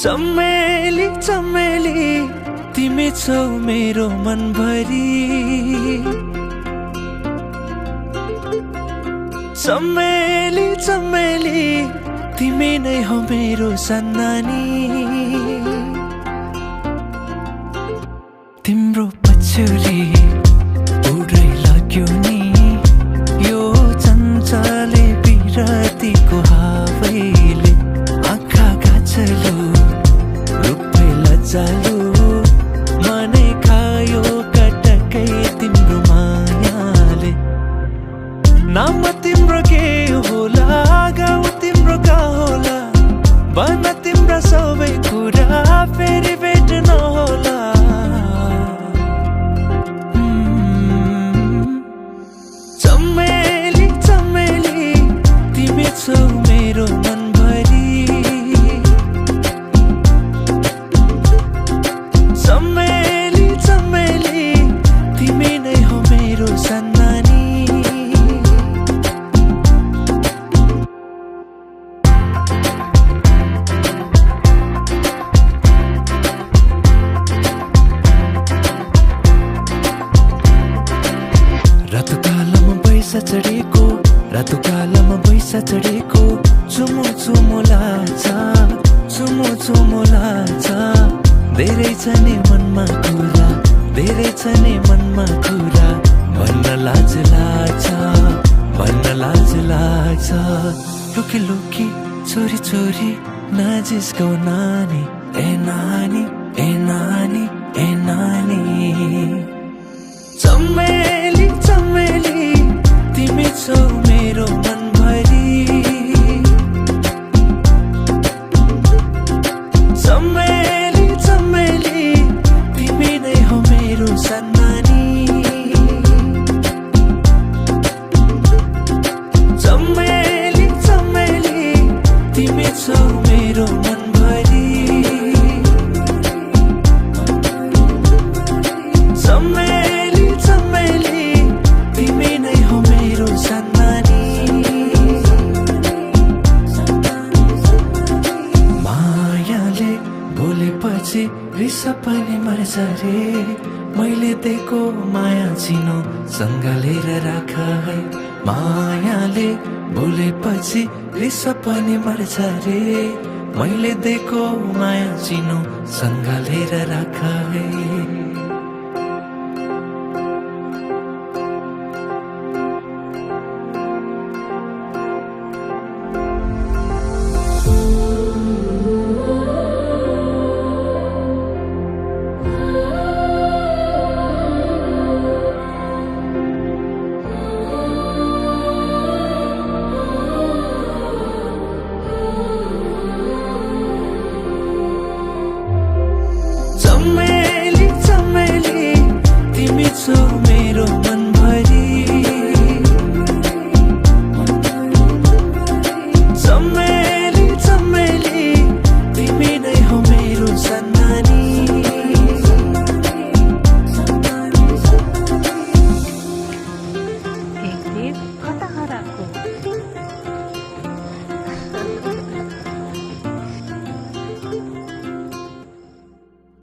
चमेली चमेली तिमी छौ मेरो मनभरि। चमेली चमेली तिमी नै हो मेरो सन्नानी। तिम्रो पछ्यौरी उडै लाग्यो नि यो चञ्चले बिरतीको हावैले। आँखा गाछलो रूपै लज्जालु मनै खायो कटकै तिम्रो मायाले। नाम तिम्रो के होला गाउँ तिम्रो का होला भन तिम्रो सबै कुरा फेरि भेट्न होला। चमेली चमेली तिमी छौ मेरो मनभरि। चमेली चमेली तिमी नै हो मेरो सन्नानी। चढेको रातो कालोमा बैसा चढेको चुमो चुमो लाग्छ चुमो चुमो लाग्छ। धेरै छ नि मनमा कुरा धेरै छ नि मनमा कुरा भन्न लाज लाग्छ भन्न लाज लाग्छ। लुकी लुकी छोरी छोरी नजिस्काऊ नानी ए नानी ए नानी ए नानी। चमेली चमेली तिमी छौ मेरो मनभरि। चमेली चमेली तिमी नै हो मेरो सन्नानी। चमेली चमेली तिमी छौ मेरो मनभरि। चमेली चमेली तिमी नै हो मेरो सन्नानी। मायाले बोलेपछि रिस पनि मर्छ रे। मैले दिएको माया चिनो सँगालेर राख है। मायाले बोलेपछि रिस पनि मर्छ रे। मैले दिएको माया चिनो सँगालेर राख है।